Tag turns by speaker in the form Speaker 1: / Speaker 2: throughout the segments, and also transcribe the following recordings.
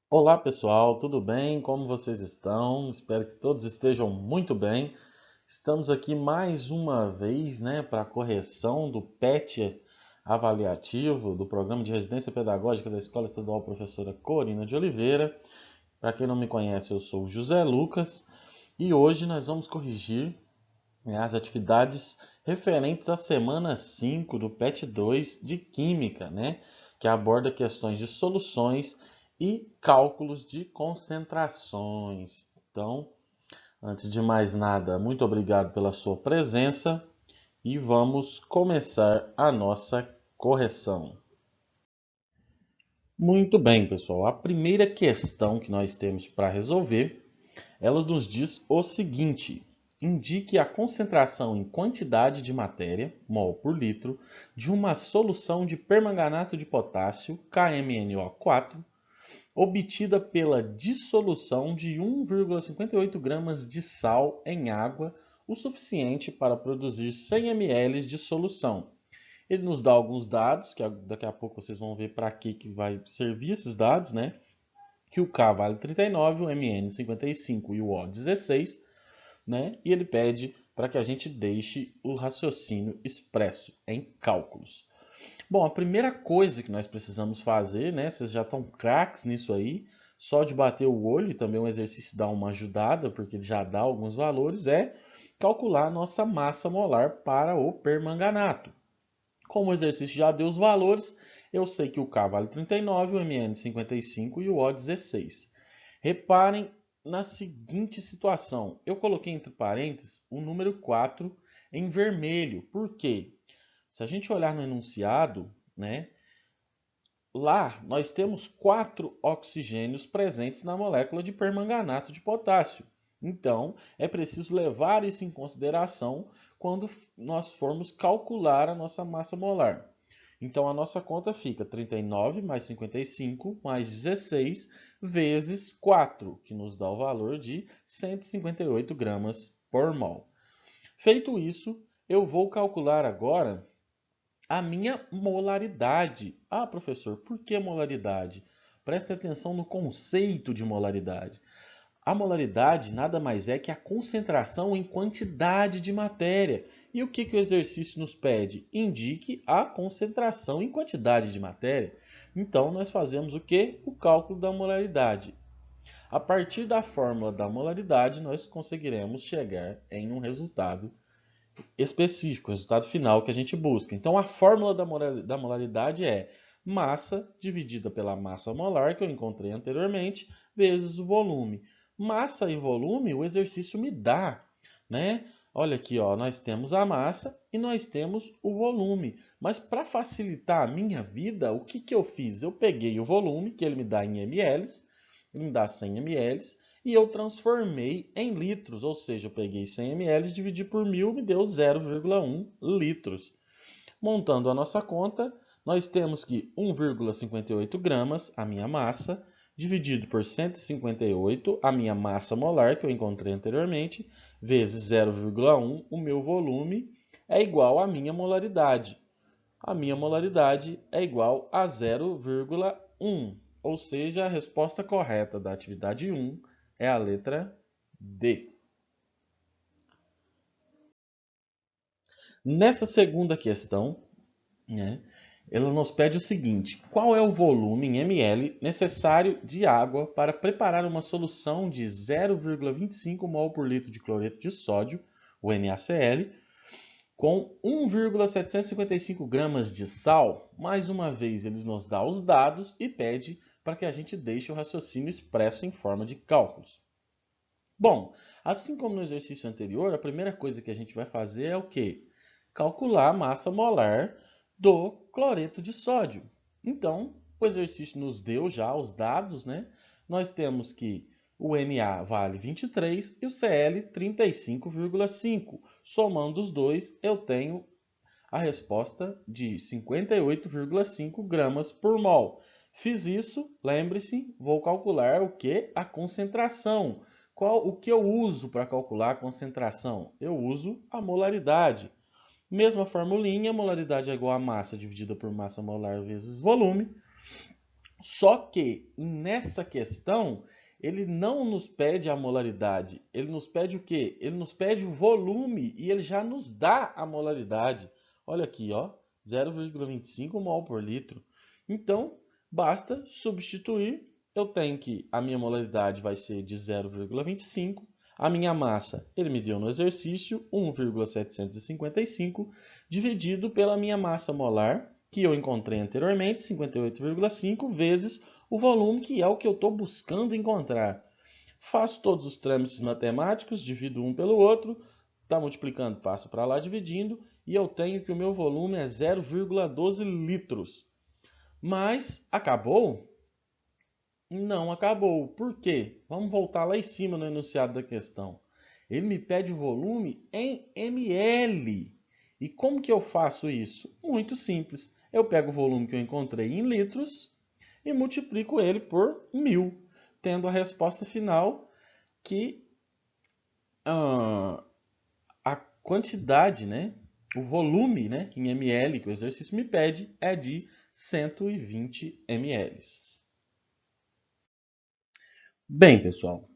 Speaker 1: Olá pessoal, tudo bem? Como vocês estão? Espero que todos estejam muito bem. Estamos aqui mais uma vez, para a correção do PET avaliativo do Programa de Residência Pedagógica da Escola Estadual Professora Corina de Oliveira. Para quem não me conhece, eu sou o José Lucas e hoje nós vamos corrigir, as atividades referentes à semana 5 do PET 2 de Química, que aborda questões de soluções e cálculos de concentrações. Então, antes de mais nada, muito obrigado pela sua presença e vamos começar a nossa correção. Muito bem, pessoal. A primeira questão que nós temos para resolver, ela nos diz o seguinte: indique a concentração em quantidade de matéria, mol por litro, de uma solução de permanganato de potássio, KMNO4, obtida pela dissolução de 1,58 gramas de sal em água, o suficiente para produzir 100 ml de solução. Ele nos dá alguns dados, que daqui a pouco vocês vão ver para que vai servir esses dados, que o K vale 39, o Mn 55 e o O 16, e ele pede para que a gente deixe o raciocínio expresso em cálculos. Bom, a primeira coisa que nós precisamos fazer, vocês já estão craques nisso aí, só de bater o olho, e também o exercício dá uma ajudada, porque ele já dá alguns valores, é calcular a nossa massa molar para o permanganato. Como o exercício já deu os valores, eu sei que o K vale 39, o Mn 55 e o O 16. Reparem na seguinte situação. Eu coloquei entre parênteses o número 4 em vermelho. Por quê? Se a gente olhar no enunciado, lá nós temos 4 oxigênios presentes na molécula de permanganato de potássio. Então, é preciso levar isso em consideração quando nós formos calcular a nossa massa molar. Então, a nossa conta fica 39 mais 55 mais 16 vezes 4, que nos dá o valor de 158 gramas por mol. Feito isso, eu vou calcular agora a minha molaridade. Ah, professor, por que molaridade? Preste atenção no conceito de molaridade. A molaridade nada mais é que a concentração em quantidade de matéria. E o que o exercício nos pede? Indique a concentração em quantidade de matéria. Então, nós fazemos o que? O cálculo da molaridade. A partir da fórmula da molaridade, nós conseguiremos chegar em um resultado específico, o resultado final que a gente busca. Então, a fórmula da molaridade é massa dividida pela massa molar, que eu encontrei anteriormente, vezes o volume. Massa e volume, o exercício me dá, Olha aqui, ó, nós temos a massa e nós temos o volume. Mas para facilitar a minha vida, o que eu fiz? Eu peguei o volume, que ele me dá em ml, ele me dá 100 ml, e eu transformei em litros, ou seja, eu peguei 100 ml, dividi por 1000, me deu 0,1 litros. Montando a nossa conta, nós temos que 1,58 gramas, a minha massa, dividido por 158, a minha massa molar, que eu encontrei anteriormente, vezes 0,1, o meu volume, é igual à minha molaridade. A minha molaridade é igual a 0,1, ou seja, a resposta correta da atividade 1 é a letra D. Nessa segunda questão, né, ela nos pede o seguinte: qual é o volume em ml necessário de água para preparar uma solução de 0,25 mol por litro de cloreto de sódio, o NaCl, com 1,755 gramas de sal? Mais uma vez, ele nos dá os dados e pede para que a gente deixe o raciocínio expresso em forma de cálculos. Bom, assim como no exercício anterior, a primeira coisa que a gente vai fazer é o quê? Calcular a massa molar do cloreto de sódio. Então, o exercício nos deu já os dados, Nós temos que o Na vale 23 e o Cl 35,5. Somando os dois, eu tenho a resposta de 58,5 gramas por mol. Fiz isso, lembre-se, vou calcular o que? A concentração. O que eu uso para calcular a concentração? Eu uso a molaridade. Mesma formulinha, molaridade é igual a massa dividida por massa molar vezes volume. Só que nessa questão, ele não nos pede a molaridade. Ele nos pede o quê? Ele nos pede o volume e ele já nos dá a molaridade. Olha aqui, ó, 0,25 mol por litro. Então, basta substituir. Eu tenho que a minha molaridade vai ser de 0,25. A minha massa, ele me deu no exercício 1,755 dividido pela minha massa molar, que eu encontrei anteriormente, 58,5 vezes o volume, que é o que eu estou buscando encontrar. Faço todos os trâmites matemáticos, divido um pelo outro, está multiplicando, passo para lá dividindo, e eu tenho que o meu volume é 0,12 litros. Mas acabou? Não acabou. Por quê? Vamos voltar lá em cima no enunciado da questão. Ele me pede o volume em ml. E como que eu faço isso? Muito simples. Eu pego o volume que eu encontrei em litros e multiplico ele por 1000, tendo a resposta final que a quantidade, né, o volume, né, em ml que o exercício me pede é de 120 ml. Bem, pessoal,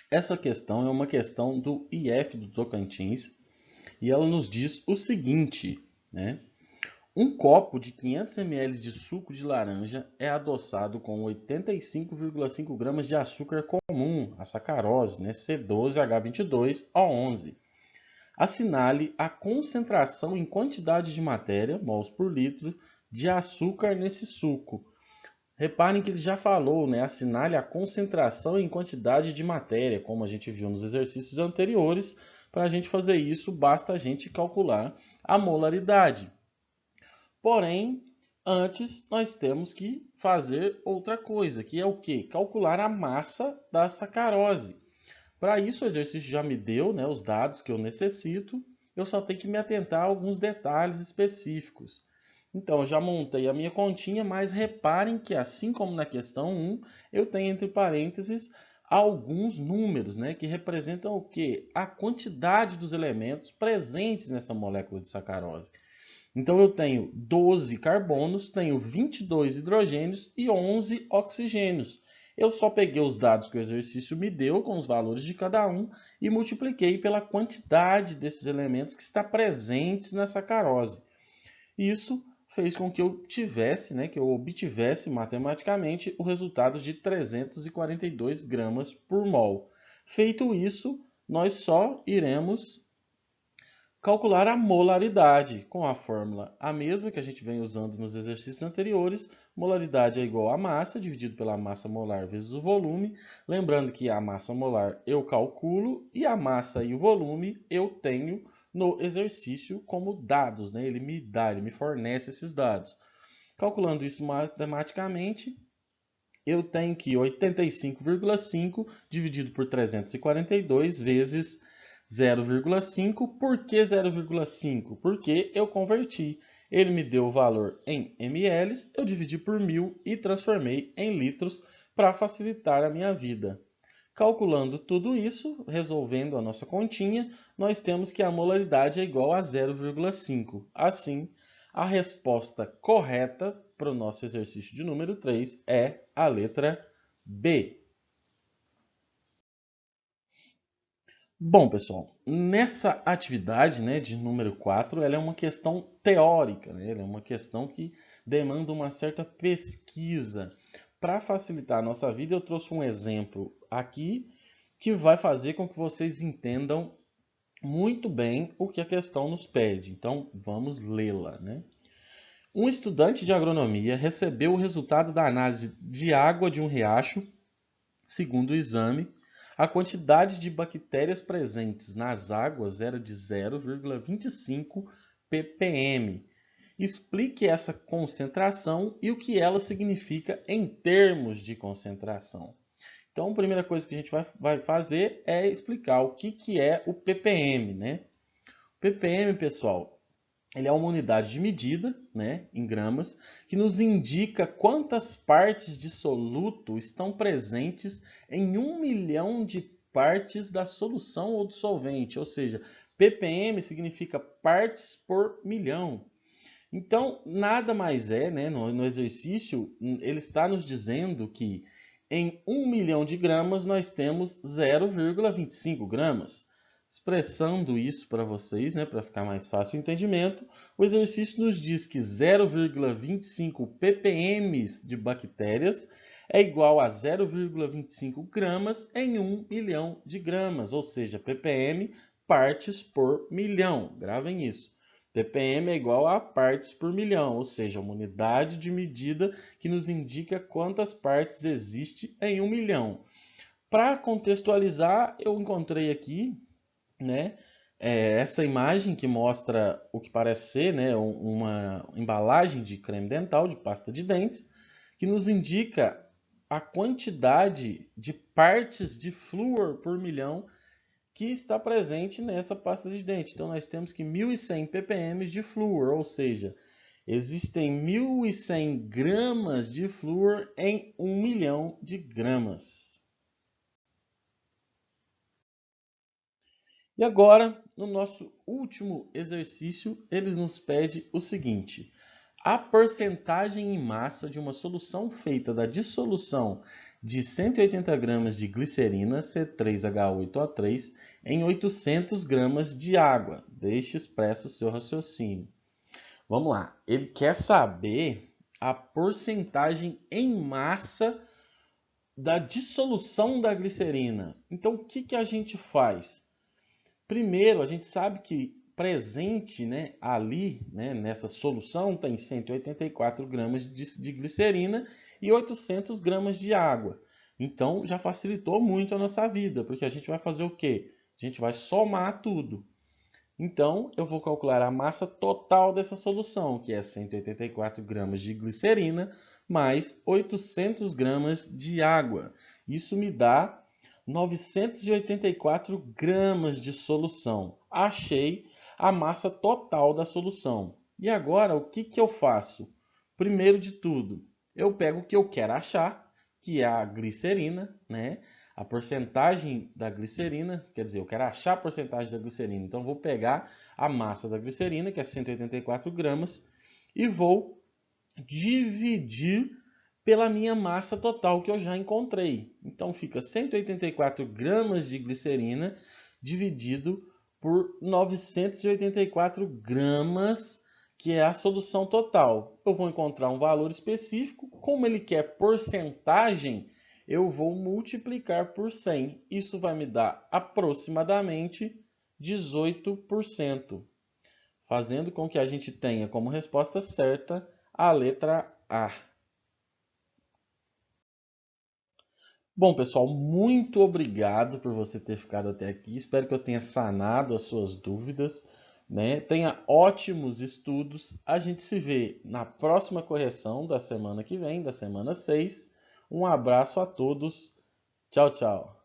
Speaker 1: essa questão é uma questão do IF do Tocantins e ela nos diz o seguinte, né? Um copo de 500 ml de suco de laranja é adoçado com 85,5 gramas de açúcar comum, a sacarose, né? C12H22O11. Assinale a concentração em quantidade de matéria, mols por litro, de açúcar nesse suco. Reparem que ele já falou, né? Assinale a concentração em quantidade de matéria, como a gente viu nos exercícios anteriores. Para a gente fazer isso, basta a gente calcular a molaridade. Porém, antes nós temos que fazer outra coisa, que é o quê? Calcular a massa da sacarose. Para isso, o exercício já me deu, né, os dados que eu necessito, eu só tenho que me atentar a alguns detalhes específicos. Então, eu já montei a minha continha, mas reparem que, assim como na questão 1, eu tenho entre parênteses alguns números, né, que representam o quê? A quantidade dos elementos presentes nessa molécula de sacarose. Então, eu tenho 12 carbonos, tenho 22 hidrogênios e 11 oxigênios. Eu só peguei os dados que o exercício me deu, com os valores de cada um, e multipliquei pela quantidade desses elementos que está presentes na sacarose. Isso fez com que eu tivesse, né, que eu obtivesse matematicamente o resultado de 342 gramas por mol. Feito isso, nós só iremos calcular a molaridade com a fórmula a mesma que a gente vem usando nos exercícios anteriores. Molaridade é igual a massa dividido pela massa molar vezes o volume. Lembrando que a massa molar eu calculo e a massa e o volume eu tenho no exercício como dados, né? Ele me dá, ele me fornece esses dados. Calculando isso matematicamente, eu tenho que 85,5 dividido por 342 vezes 0,5. Por que 0,5? Porque eu converti. Ele me deu o valor em ml, eu dividi por 1000 e transformei em litros para facilitar a minha vida. Calculando tudo isso, resolvendo a nossa continha, nós temos que a molaridade é igual a 0,5. Assim, a resposta correta para o nosso exercício de número 3 é a letra B. Bom, pessoal, nessa atividade, né, de número 4, ela é uma questão teórica, né? Ela é uma questão que demanda uma certa pesquisa. Para facilitar a nossa vida, eu trouxe um exemplo aqui que vai fazer com que vocês entendam muito bem o que a questão nos pede. Então, vamos lê-la, né? Um estudante de agronomia recebeu o resultado da análise de água de um riacho. Segundo o exame, a quantidade de bactérias presentes nas águas era de 0,25 ppm. Explique essa concentração e o que ela significa em termos de concentração. Então, a primeira coisa que a gente vai fazer é explicar o que é o ppm, né? O ppm, pessoal, ele é uma unidade de medida, né, em gramas, que nos indica quantas partes de soluto estão presentes em 1 milhão de partes da solução ou do solvente. Ou seja, ppm significa partes por milhão. Então, nada mais é, né, no exercício, ele está nos dizendo que em 1 milhão de gramas nós temos 0,25 gramas. Expressando isso para vocês, né, para ficar mais fácil o entendimento, o exercício nos diz que 0,25 ppm de bactérias é igual a 0,25 gramas em 1 milhão de gramas, ou seja, ppm, partes por milhão. Gravem isso. ppm é igual a partes por milhão, ou seja, uma unidade de medida que nos indica quantas partes existe em 1 milhão. Para contextualizar, eu encontrei aqui, né, essa imagem que mostra o que parece ser, né, uma embalagem de creme dental, de pasta de dentes, que nos indica a quantidade de partes de flúor por milhão que está presente nessa pasta de dente. Então, nós temos que 1.100 ppm de flúor, ou seja, existem 1.100 gramas de flúor em 1 milhão de gramas. E agora, no nosso último exercício, ele nos pede o seguinte: a porcentagem em massa de uma solução feita da dissolução de 180 gramas de glicerina C3H8O3 em 800 gramas de água. Deixe expresso o seu raciocínio. Vamos lá, ele quer saber a porcentagem em massa da dissolução da glicerina. Então, o que a gente faz? Primeiro, a gente sabe que presente, né, ali, né, nessa solução tem 184 gramas de glicerina e 800 gramas de água. Então, já facilitou muito a nossa vida, porque a gente vai fazer o quê? A gente vai somar tudo. Então, eu vou calcular a massa total dessa solução, que é 184 gramas de glicerina mais 800 gramas de água. Isso me dá 984 gramas de solução. Achei a massa total da solução. E agora, o que eu faço? Primeiro de tudo, eu pego o que eu quero achar, que é a glicerina, né? A porcentagem da glicerina, quer dizer, eu quero achar a porcentagem da glicerina. Então, vou pegar a massa da glicerina, que é 184 gramas, e vou dividir pela minha massa total que eu já encontrei. Então, fica 184 gramas de glicerina dividido por 984 gramas, que é a solução total. Eu vou encontrar um valor específico. Como ele quer porcentagem, eu vou multiplicar por 100. Isso vai me dar aproximadamente 18%, fazendo com que a gente tenha como resposta certa a letra A. Bom, pessoal, muito obrigado por você ter ficado até aqui. Espero que eu tenha sanado as suas dúvidas, né? Tenha ótimos estudos. A gente se vê na próxima correção da semana que vem, da semana 6. Um abraço a todos. Tchau, tchau.